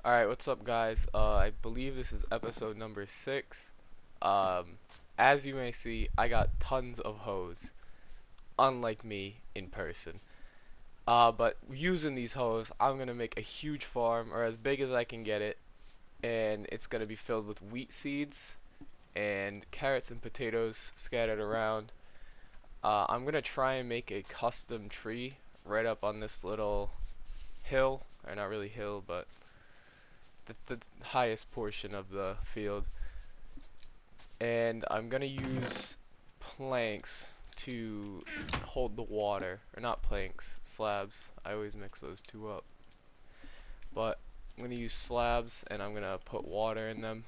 Alright, what's up guys? I believe this is episode number 6. As you may see, I got tons of hoes, unlike me in person. But using these hoes, I'm gonna make a huge farm, or as big as I can get it, and it's gonna be filled with wheat seeds and carrots and potatoes scattered around. I'm gonna try and make a custom tree right up on this little hill, or not really hill, but the highest portion of the field, and I'm gonna use planks to hold the water, or not planks, slabs. I always mix those two up, but I'm gonna use slabs and I'm gonna put water in them,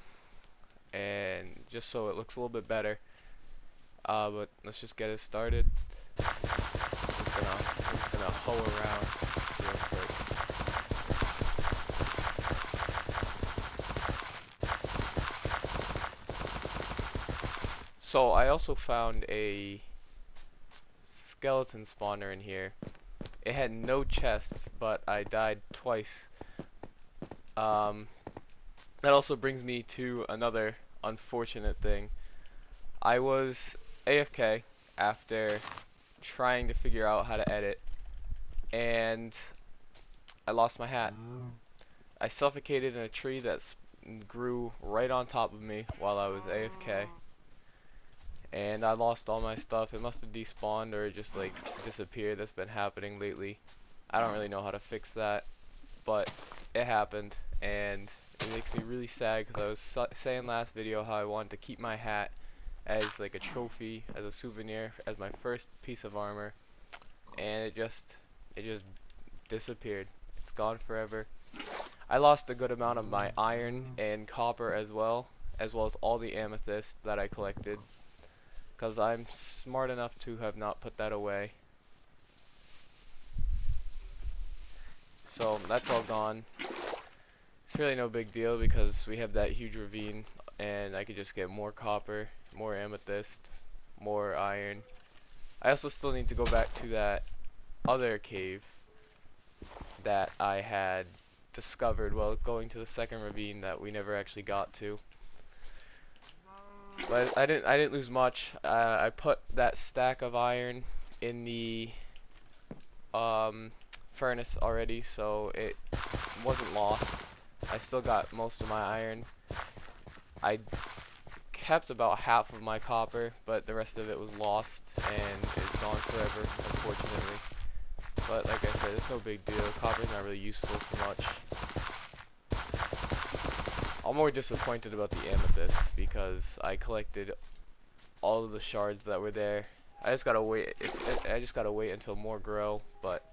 and just so it looks a little bit better. But let's just get it started. I'm just gonna hoe around real quick. So I also found a skeleton spawner in here. It had no chests, but I died twice. That also brings me to another unfortunate thing. I was AFK after trying to figure out how to edit, and I lost my hat. I suffocated in a tree that grew right on top of me while I was AFK. And I lost all my stuff. It must have despawned or just like disappeared. That's been happening lately. I don't really know how to fix that, but it happened, and it makes me really sad because I was saying last video how I wanted to keep my hat as like a trophy, as a souvenir, as my first piece of armor, and it just disappeared. It's gone forever. I lost a good amount of my iron and copper as well as all the amethyst that I collected, because I'm smart enough to have not put that away. So that's all gone. It's really no big deal because we have that huge ravine, and I could just get more copper, more amethyst, more iron. I also still need to go back to that other cave that I had discovered while going to the second ravine that we never actually got to. But I didn't lose much. I put that stack of iron in the furnace already, so it wasn't lost. I still got most of my iron. I kept about half of my copper, but the rest of it was lost and is gone forever, unfortunately. But like I said, it's no big deal. Copper's not really useful for much. I'm more disappointed about the amethyst because I collected all of the shards that were there. I just gotta wait. I just gotta wait until more grow. But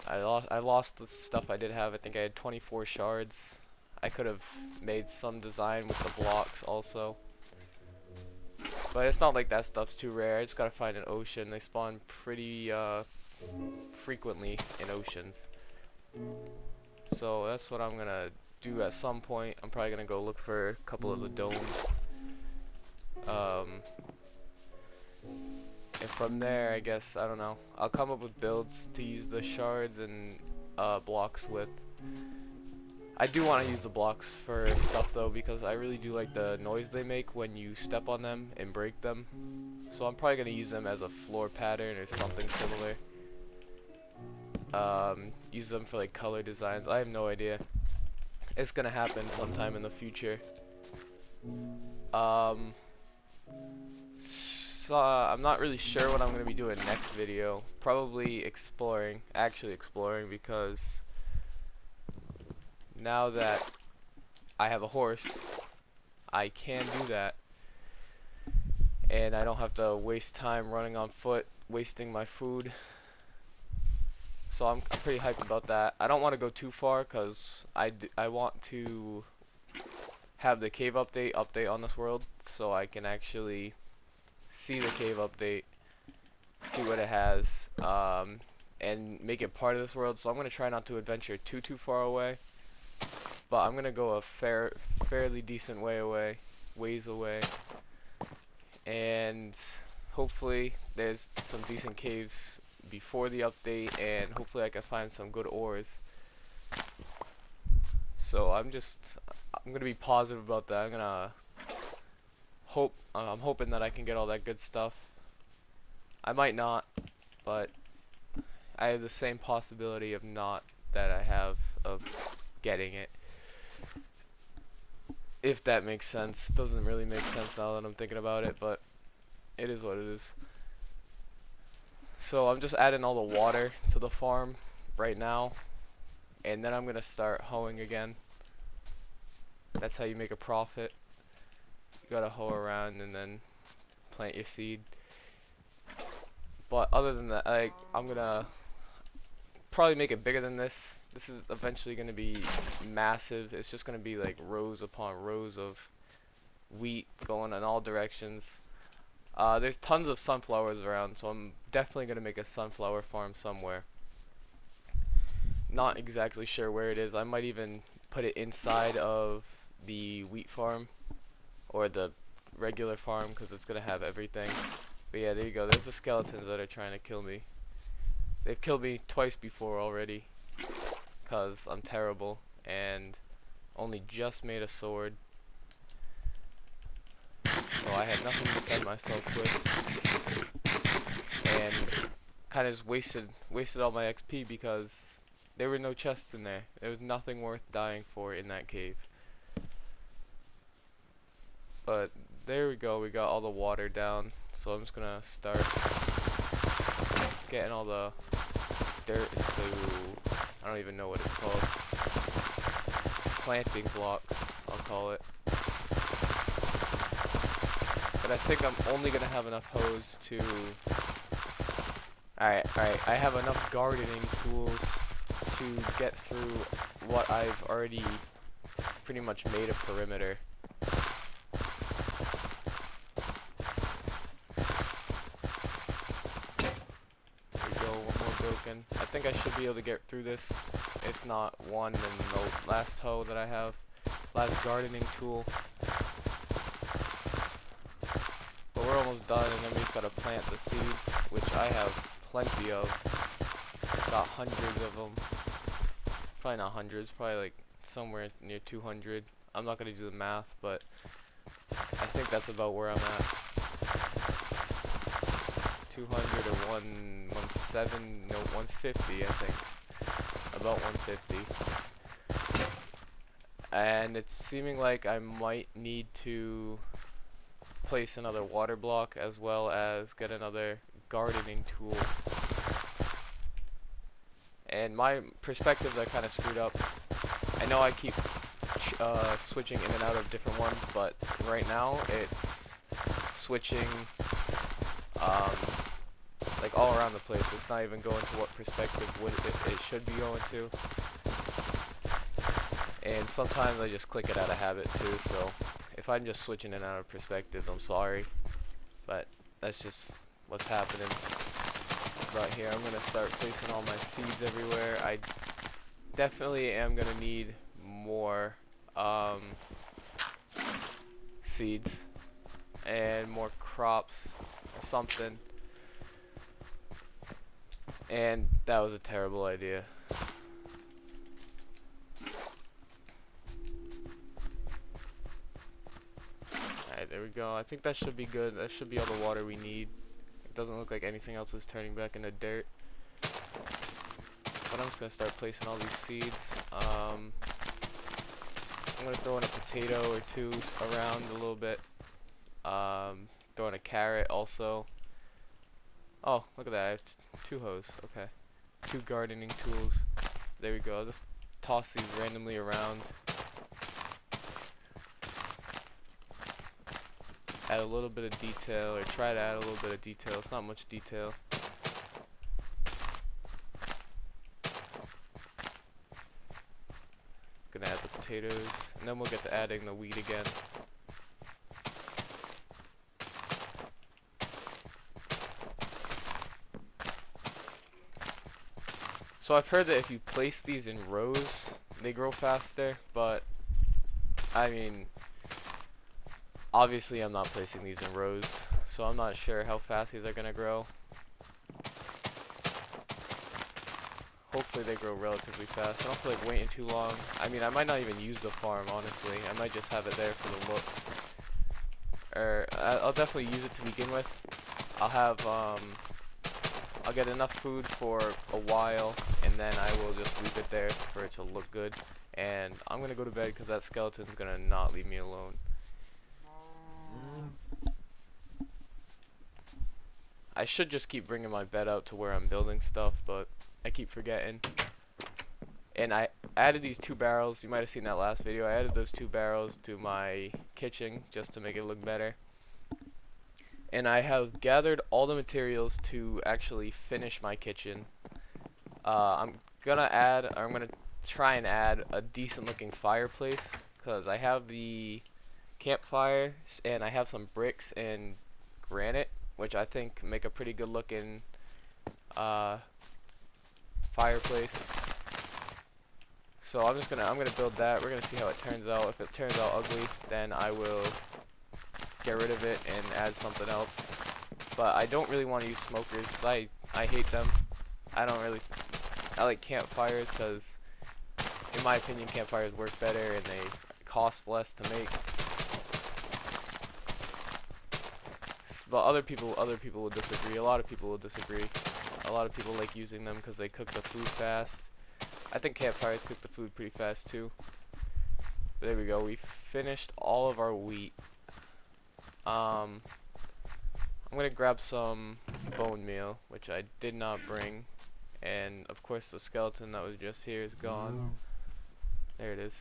I lost the stuff I did have. I think I had 24 shards. I could have made some design with the blocks also. But it's not like that stuff's too rare. I just gotta find an ocean. They spawn pretty frequently in oceans. So that's what I'm gonna do at some point. I'm probably gonna go look for a couple of the domes. And from there, I guess, I don't know, I'll come up with builds to use the shards and blocks with. I do want to use the blocks for stuff though, because I really do like the noise they make when you step on them and break them. So I'm probably gonna use them as a floor pattern or something similar. Use them for like color designs. I have no idea. It's gonna happen sometime in the future. So I'm not really sure what I'm gonna be doing next video. Probably exploring, actually exploring, because now that I have a horse, I can do that, and I don't have to waste time running on foot, wasting my food. So I'm pretty hyped about that. I don't want to go too far because I want to have the cave update on this world so I can actually see the cave update, see what it has, and make it part of this world. So I'm going to try not to adventure too far away, but I'm going to go a fairly decent ways away, and hopefully there's some decent caves before the update, and hopefully I can find some good ores. So I'm gonna be positive about that. I'm hoping that I can get all that good stuff. I might not, but I have the same possibility of not that I have of getting it. If that makes sense. It doesn't really make sense now that I'm thinking about it, but it is what it is. So I'm just adding all the water to the farm right now, and then I'm gonna start hoeing again. That's how you make a profit. You gotta hoe around and then plant your seed. But other than that, I'm gonna probably make it bigger than this. This is eventually gonna be massive. It's just gonna be like rows upon rows of wheat going in all directions. There's tons of sunflowers around, so I'm definitely gonna make a sunflower farm somewhere. Not exactly sure where it is. I might even put it inside of the wheat farm or the regular farm because it's gonna have everything. But yeah, there you go. There's the skeletons that are trying to kill me. They've killed me twice before already because I'm terrible and only just made a sword. So I had nothing to defend myself with, and kind of just wasted all my XP because there were no chests in there. There was nothing worth dying for in that cave. But there we go. We got all the water down. So I'm just gonna start getting all the dirt into, I don't even know what it's called. Planting blocks, I'll call it. But I think I'm only gonna have enough hose to. Alright. I have enough gardening tools to get through what I've already pretty much made a perimeter. There we go, one more broken. I think I should be able to get through this. If not one, then the last hoe that I have. Last gardening tool. But we're almost done, and then we've got to plant the seeds, which I have plenty of. Got hundreds of them. Probably not hundreds, probably like somewhere near 200. I'm not going to do the math, but I think that's about where I'm at. 200 or 117, no, 150, I think. About 150. And it's seeming like I might need to place another water block as well as get another gardening tool. And my perspectives are kind of screwed up. I know I keep switching in and out of different ones, but right now it's switching like all around the place. It's not even going to what perspective it should be going to. And sometimes I just click it out of habit too, so if I'm just switching in and out of perspective, I'm sorry. But that's just what's happening. Right here, I'm gonna start placing all my seeds everywhere. I definitely am gonna need more seeds and more crops or something. And that was a terrible idea. Alright, there we go. I think that should be good. That should be all the water we need. It doesn't look like anything else is turning back into dirt. But I'm just going to start placing all these seeds. I'm going to throw in a potato or two around a little bit. Throw in a carrot also. Oh, look at that. I have two hoes. Okay. 2 gardening tools. There we go. I'll just toss these randomly around. Add a little bit of detail, or try to add a little bit of detail. It's not much detail. Gonna add the potatoes, and then we'll get to adding the wheat again. So I've heard that if you place these in rows, they grow faster, but I mean, obviously I'm not placing these in rows, so I'm not sure how fast these are gonna grow. hopefully they grow relatively fast. I don't feel like waiting too long. I mean, I might not even use the farm, honestly. I might just have it there for the looks. Or, I'll definitely use it to begin with. I'll have, I'll get enough food for a while, and then I will just leave it there for it to look good. And I'm gonna go to bed because that skeleton's gonna not leave me alone. I should just keep bringing my bed out to where I'm building stuff, but I keep forgetting. And I added these 2 barrels. You might have seen that last video. I added those 2 barrels to my kitchen just to make it look better. And I have gathered all the materials to actually finish my kitchen. I'm gonna try and add a decent looking fireplace because I have the campfire and I have some bricks and granite, which I think make a pretty good looking fireplace. So I'm gonna build that. We're gonna see how it turns out. If it turns out ugly, then I will get rid of it and add something else. But I don't really want to use smokers because I hate them. I like campfires because, in my opinion, campfires work better and they cost less to make. But other people will disagree. A lot of people will disagree. A lot of people like using them because they cook the food fast. I think campfires cook the food pretty fast too. But there we go. We finished all of our wheat. I'm gonna grab some bone meal, which I did not bring, and of course the skeleton that was just here is gone. There it is.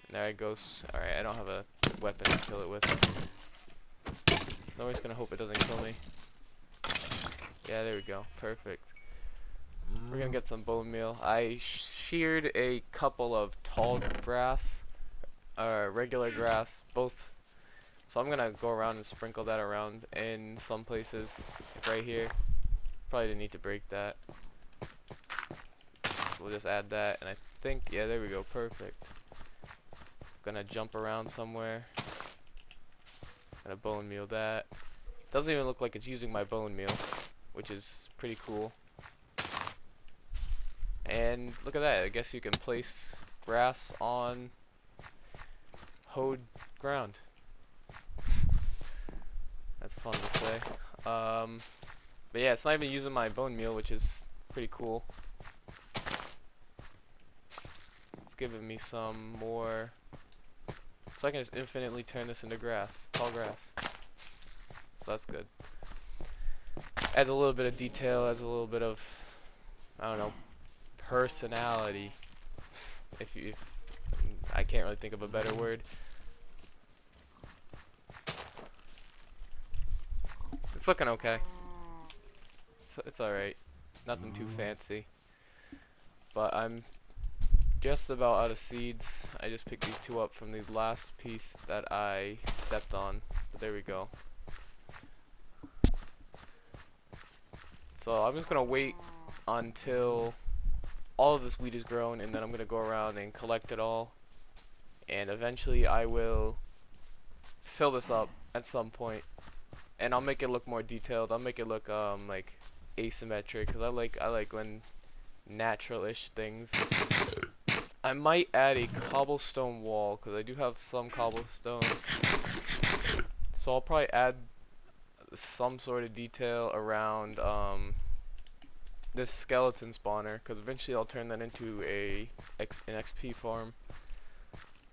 And there it goes. Alright, I don't have a weapon to kill it with. So I'm just gonna hope it doesn't kill me. Yeah, there we go. Perfect. We're gonna get some bone meal. I sheared a couple of tall grass, regular grass, both. So I'm gonna go around and sprinkle that around in some places, like right here. Probably didn't need to break that. So we'll just add that, and I think, yeah, there we go, perfect. Gonna jump around somewhere. Gonna bone meal that. Doesn't even look like it's using my bone meal, which is pretty cool. And look at that, I guess you can place grass on hoed ground. That's fun to say. But yeah, it's not even using my bone meal, which is pretty cool. It's giving me some more, so I can just infinitely turn this into grass, tall grass. So that's good. Adds a little bit of detail, adds a little bit of, I don't know, personality. I can't really think of a better word. It's looking okay. It's alright. Nothing too fancy. But I'm just about out of seeds. I just picked these 2 up from the last piece that I stepped on. But there we go. So I'm just gonna wait until all of this wheat is grown, and then I'm gonna go around and collect it all. And eventually I will fill this up at some point. And I'll make it look more detailed. I'll make it look like asymmetric, because I like when natural-ish things. I might add a cobblestone wall because I do have some cobblestone. So I'll probably add some sort of detail around this skeleton spawner, because eventually I'll turn that into an XP farm.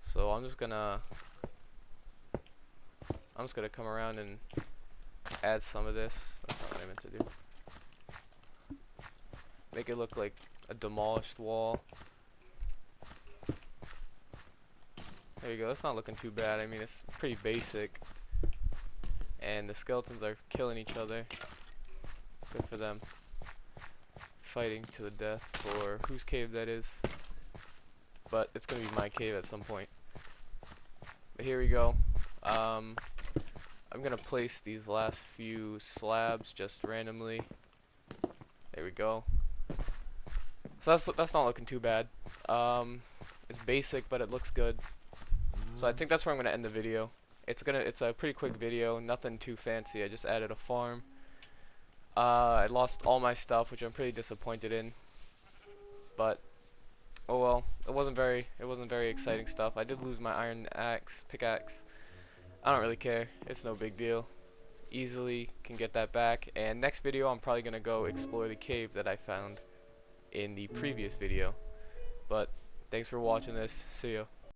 So I'm just gonna come around and add some of this. That's not what I meant to do. Make it look like a demolished wall. There you go. That's not looking too bad. I mean, it's pretty basic. And the skeletons are killing each other. Good for them. Fighting to the death for whose cave that is. But it's gonna be my cave at some point. But here we go. I'm gonna place these last few slabs just randomly. There we go. So that's not looking too bad. It's basic, but it looks good. So I think that's where I'm gonna end the video. It's a pretty quick video, nothing too fancy. I just added a farm. I lost all my stuff, which I'm pretty disappointed in. But oh well, it wasn't very exciting stuff. I did lose my iron axe, pickaxe. I don't really care. It's no big deal. Easily can get that back. And next video, I'm probably gonna go explore the cave that I found in the previous video. But thanks for watching this. See ya.